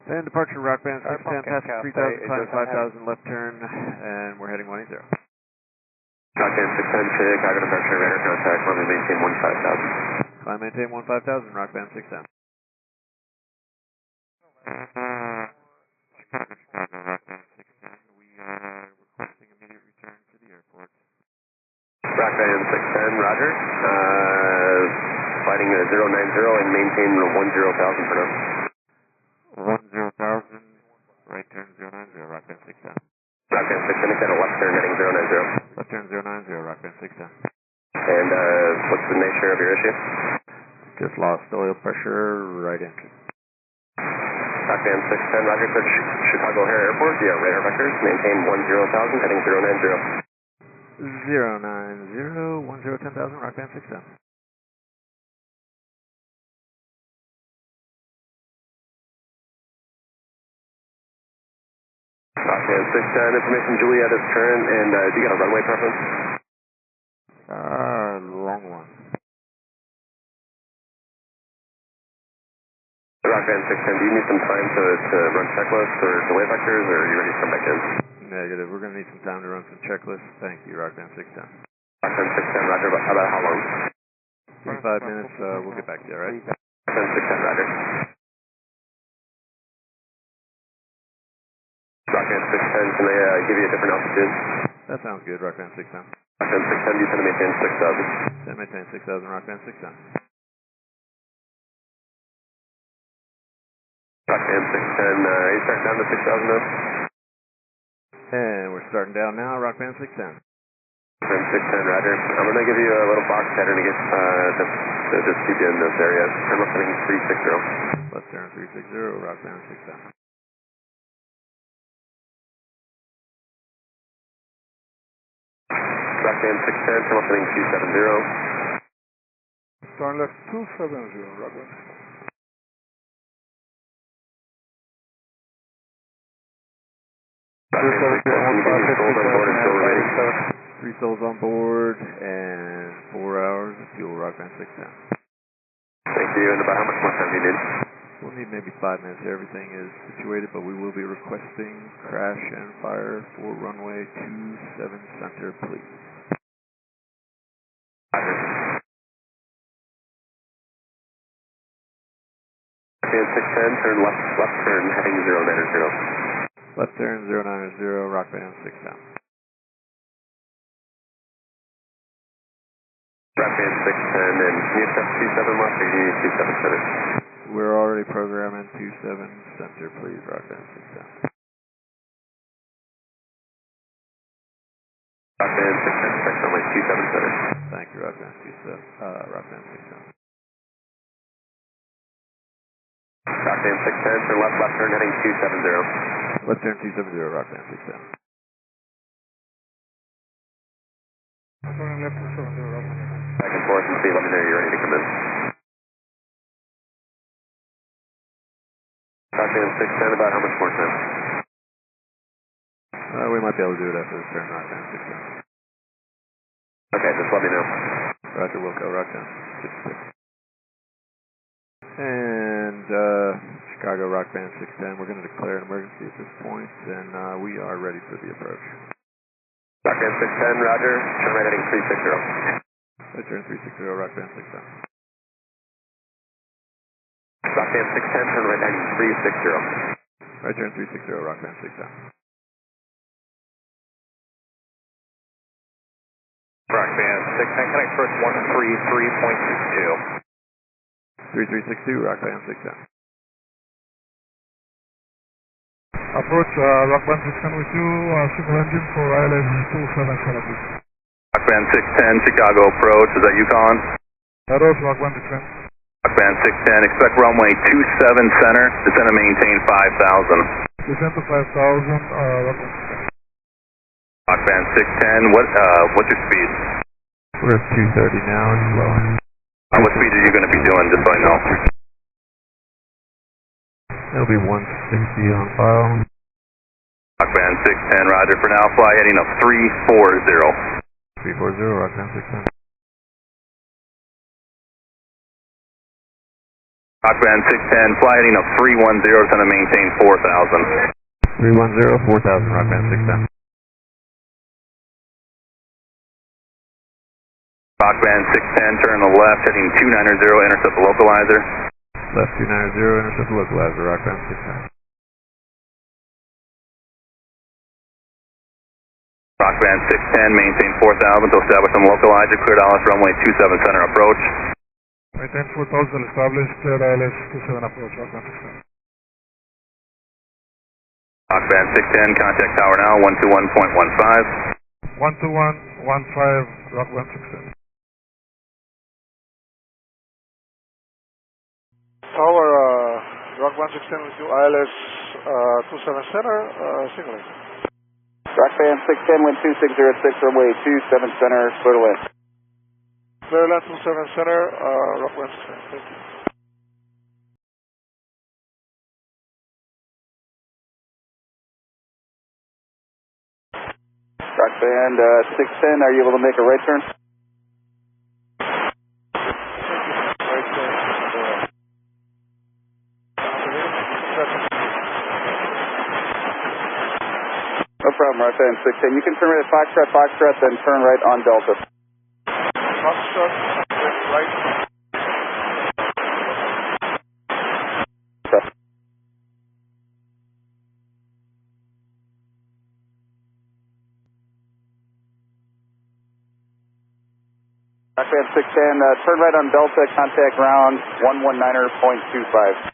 And departure rock band 610, passing 3000, climb 5000, left turn, and we're heading 180. Rock band 610, Chicago departure, radar contact, climb and maintain 15000. Climb maintain 15000, rock band 610. Chicago rock band 610, we are requesting immediate return to the airport. Rock band 610, roger. Flighting 090 and maintain 10,000 for now. 10,000, right turn 090, rock band 610. Rock band 610, got a left turn heading 090. Left turn 090, rock band 610. And what's the nature of your issue? Just lost oil pressure, right engine. Rock band 610, roger, search Chicago O'Hare Airport via radar vectors, maintain 10,000 heading 090. 090, 10,000, rock band 610. Rock band 610, information Juliet is current, and do you got a runway preference? Long one. Rock band 610, do you need some time to run checklists or delay vectors, or are you ready to come back in? Negative, we're going to need some time to run some checklists. Thank you, rock band 610. Rock band 610, roger, about how long? 25 minutes, we'll get back to you, all right? Rock band 610, roger. Rock band 610, can I give you a different altitude? That sounds good, rock band 610. Rock band 610, do you tend to maintain 6,000? Send maintain 6,000, rock band 610. Rock band 610, are you starting down to 6,000 now? And we're starting down now, rock band 610. Rock band 610, roger. I'm going to give you a little box pattern to get to just keep you in this area. Turn left heading 360. Left turn 360, rock band 610. Rock band 610, turn left heading 270. Turn left 270, rock band. Rock band 610, can you give me souls on board and still remaining? 3 souls on board and 4 hours of fuel, rock band 610. Thank you, and about how much more time do you need? We'll need maybe 5 minutes. Everything is situated, but we will be requesting crash and fire for runway 27 center, please. Roger. Rock band 610, turn left turn heading 090. Left turn 090, rock band 610. Rock band 610, and can you accept 27 left or do you need 27 center? We're already programming 27 center, please, rock band 610. Rock band 610, check runway 27 center. Thank you, rock band 610. Rock band 610, turn left turn heading 270. Left turn 270, rock band 610. Turn left 270, rock band. Back and forth and see, let me know you're ready to come in. Rock band 610, about how much more time? We might be able to do it after this turn, rock band 610. Okay, just let me know. Roger, Wilco, rock down. 56. And Chicago rock band 610, we're going to declare an emergency at this point, and we are ready for the approach. Rock band 610, roger. Turn right heading 360. Right turn 360, rock band 610. Rock band 610, turn right heading 360. Right turn 360, rock band 610. Rock band 610, connect first 133.62. 3362, rock band 610. Approach rock band 610 with you, single engine for ILS 277, please. Rock band 610, Chicago approach, is that you calling? That is rock band 610. Rock band 610, expect runway 27 center, descend and maintain 5,000. Descend to 5,000, rock band 610. Rock band 610, what's your speed? We're at 230 now and low. What speed are you going to be doing, just so I know? It'll be 160 on file. Rock band 610, roger for now, fly heading up 340. 340, rock band 610. Rockband 610, fly heading of 310, trying to maintain 4,000. 310, 4,000, Rockband 610. Rockband 610, turn on the left, heading 290, intercept the localizer. Left 290, intercept the localizer, Rockband 610. Rockband 610, maintain 4,000 to establish on localizer, clear Dallas runway 27 center approach. Maintain 4,000, established, clear ILS 27 approach, Rockband 610. Rockband 610, contact tower now, 121.15. 12115, Rockband 610. Tower, Rockband 610 with you, ILS 27 center, signaling. Rockband 610, wind 2606, runway 27 center, clear to land. Clear land 27 center, Rockband 610, thank you. Rockband 610, are you able to make a right turn? No problem, Rockband 610. You can turn right at Foxtrot, then turn right on Delta. Foxtrot, right. Rockband 610, turn right on Delta, contact ground 119.25.